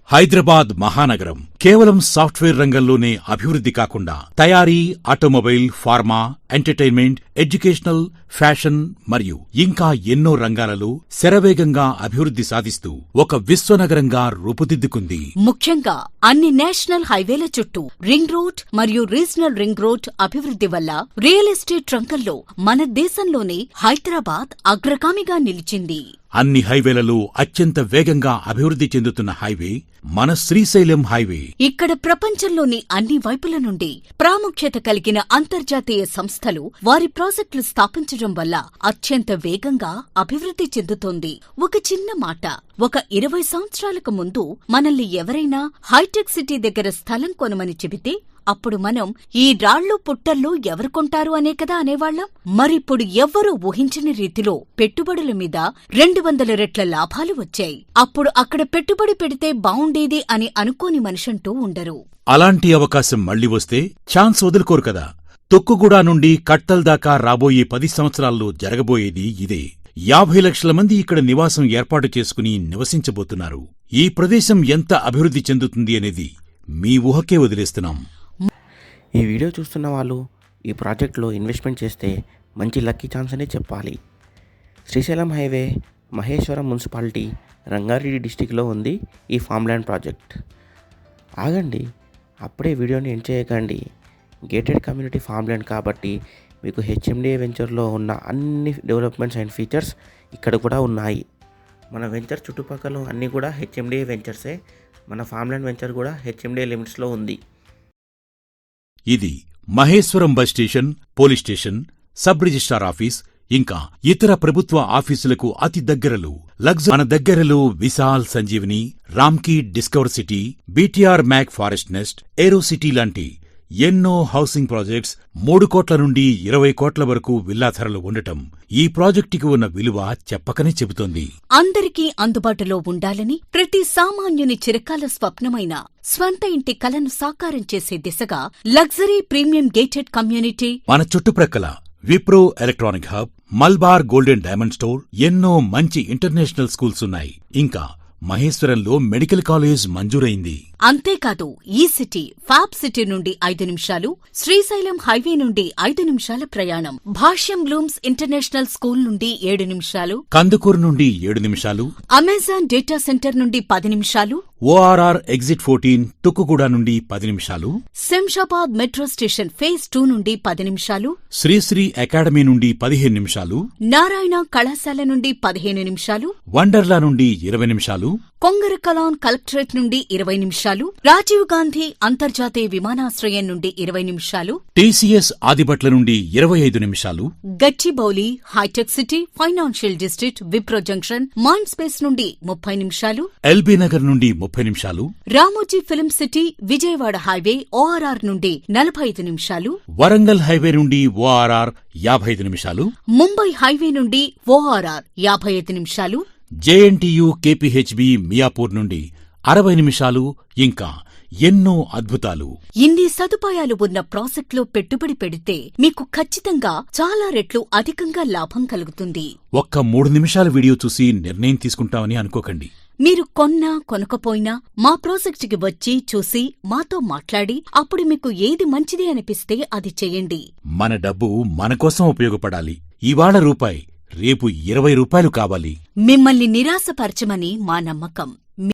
హైదరాబాద్ మహానగరం కేవలం సాఫ్ట్వేర్ రంగంలోనే అభివృద్ధి కాకుండా తయారీ, automobile, pharma, entertainment, educational, fashion మరియు ఇంకా ఎన్నో రంగాలలో శరవేగంగా అభివృద్ధి సాధిస్తూ ఒక విశ్వనగరంగా రూపుదిద్దుకుంది. ముఖ్యంగా అన్ని నేషనల్ హైవేల చుట్టూ రింగ్ రోడ్ మరియు రీజనల్ రింగ్ రోడ్ అభివృద్ధి వల్ల రియల్ ఎస్టేట్ రంగంలో మన దేశంలోనే హైదరాబాద్ అగ్రగామిగా నిలిచింది. అన్ని హైవేలలో అత్యంత వేగంగా అభివృద్ధి చెందుతున్న హైవే మన శ్రీశైలం హైవే. ఇక్కడ ప్రపంచంలోని అన్ని వైపుల నుండి ప్రాముఖ్యత కలిగిన అంతర్జాతీయ సంస్థలు వారి ప్రాజెక్టులు స్థాపించడం వల్ల అత్యంత వేగంగా అభివృద్ధి చెందుతోంది. ఒక చిన్న మాట, ఒక 20 సంవత్సరాలకు ముందు మనల్ని ఎవరైనా హైటెక్ సిటీ దగ్గర స్థలం కొనమని చెబితే అప్పుడు మనం ఈ రాళ్ళు పుట్టల్లో ఎవరు కొంటారు అనే కదా అనేవాళ్లం. మరిప్పుడు ఎవ్వరూ ఊహించని రీతిలో పెట్టుబడుల మీద 200 రెట్ల లాభాలు వచ్చాయి. అప్పుడు అక్కడ పెట్టుబడి పెడితే బావుండేది అని అనుకోని మనిషంటూ ఉండరు. అలాంటి అవకాశం మళ్లీ వస్తే ఛాన్స్ వదులుకోరు కదా. తొక్కుగూడ నుండి కట్టల్ దాకా రాబోయే 10 సంవత్సరాల్లో జరగబోయేది ఇదే. 50 లక్షల మంది ఇక్కడ నివాసం ఏర్పాటు చేసుకుని నివసించబోతున్నారు. ఈ ప్రదేశం ఎంత అభివృద్ధి చెందుతుంది అనేది మీ ఊహకే వదిలేస్తున్నాం. ఈ వీడియో చూస్తున్న వాళ్ళు ఈ ప్రాజెక్టులో ఇన్వెస్ట్మెంట్ చేస్తే మంచి లక్కీ ఛాన్స్ అనే చెప్పాలి. శ్రీశైలం హైవే, మహేశ్వరం మున్సిపాలిటీ, రంగారెడ్డి డిస్టిక్లో ఉంది ఈ ఫామ్ ల్యాండ్ ప్రాజెక్ట్. ఆగండి, అప్పుడే వీడియోని ఎండ్ చేయకండి. గేటెడ్ కమ్యూనిటీ ఫామ్ ల్యాండ్ కాబట్టి మీకు హెచ్ఎండిఏ వెంచర్లో ఉన్న అన్ని డెవలప్మెంట్స్ అండ్ ఫీచర్స్ ఇక్కడ కూడా ఉన్నాయి. మన వెంచర్ చుట్టుపక్కల అన్నీ కూడా హెచ్ఎండిఏ వెంచర్సే. మన ఫామ్ ల్యాండ్ వెంచర్ కూడా హెచ్ఎండిఏ లిమిట్స్లో ఉంది. ఇది Maheshwaram bus station, police station, sub registrar office ఇంకా ఇతర ప్రభుత్వ ఆఫీసులకు అతి దగ్గరలో. మన దగ్గరలో Vishal Sanjeevani, Ramky discover city, BTR Mac forest nest, aero city లాంటి ఎన్నో హౌసింగ్ ప్రాజెక్ట్స్ 3 కోట్ల నుండి 20 కోట్ల వరకు విల్లా ధరలు ఉండటం ఈ ప్రాజెక్టుకి ఉన్న విలువ చెప్పకనే చెబుతోంది. అందరికీ అందుబాటులో ఉండాలని, ప్రతి సామాన్యుని చిరకాల స్వప్నమైన స్వంత ఇంటి కలను సాకారం చేసే దిశగా లగ్జరీ ప్రీమియం గేటెడ్ కమ్యూనిటీ. మన చుట్టుప్రక్కల Wipro electronic hub, Malabar golden diamond store, ఎన్నో మంచి ఇంటర్నేషనల్ స్కూల్స్ ఉన్నాయి. ఇంకా మహేశ్వరంలో మెడికల్ కాలేజ్ మంజూరైంది. అంతేకాదు, ఈ సిటీ ఫ్యాబ్ సిటీ నుండి 5 నిమిషాలు, శ్రీశైలం హైవే నుండి 5 నిమిషాల ప్రయాణం, భాష్యం బ్లూమ్స్ ఇంటర్నేషనల్ స్కూల్ నుండి 7 నిమిషాలు, కందుకూరు నుండి 7 నిమిషాలు, అమెజాన్ డేటా సెంటర్ నుండి 10 నిమిషాలు, ఓఆర్ఆర్ ఎగ్జిట్ 14 తుక్కుగూడ నుండి 10 నిమిషాలు, శంషాబాద్ మెట్రో స్టేషన్ ఫేజ్ 2 నుండి 10 నిమిషాలు, శ్రీశ్రీ అకాడమీ నుండి 15 నిమిషాలు, నారాయణ కళాశాల నుండి 15 నిమిషాలు, వండర్లా నుండి 20 నిమిషాలు, కొంగరకలాన్ కలెక్టరేట్ నుండి 20 నిమిషాలు, రాజీవ్ గాంధీ అంతర్జాతీయ విమానాశ్రయం నుండి 20 నిమిషాలు, టీసీఎస్ ఆదిబట్ల నుండి 25 నిమిషాలు, Gachibowli hitech city financial district Wipro junction mind space నుండి 30 నిమిషాలు, ఎల్బీ నగర్ నుండి 30 నిమిషాలు, Ramoji film city Vijayawada highway ORR నుండి 45 నిమిషాలు, వరంగల్ హైవే నుండి ఓఆర్ఆర్ 55 నిమిషాలు, ముంబై హైవే నుండి ఓఆర్ఆర్ 55 నిమిషాలు, జేఎన్టీయూ కేపీహెచ్బీ మియాపూర్ నుండి 60 నిమిషాలు, ఇంకా ఎన్నో అద్భుతాలు. ఇన్ని సదుపాయాలు ఉన్న ప్రాజెక్టులో పెట్టుబడి పెడితే మీకు ఖచ్చితంగా చాలా రెట్లు అధికంగా లాభం కలుగుతుంది. ఒక్క 3 నిమిషాల వీడియో చూసి నిర్ణయం తీసుకుంటామని అనుకోకండి. మీరు కొన్నా కొనకపోయినా మా ప్రాజెక్టుకి వచ్చి చూసి మాతో మాట్లాడి అప్పుడు మీకు ఏది మంచిది అనిపిస్తే అది చెయ్యండి. మన డబ్బు మనకోసం ఉపయోగపడాలి. ఇవాళ రూపాయి, రేపు 20 రూపాయలు కావాలి. మిమ్మల్ని నిరాశపరచమని మా నమ్మకం.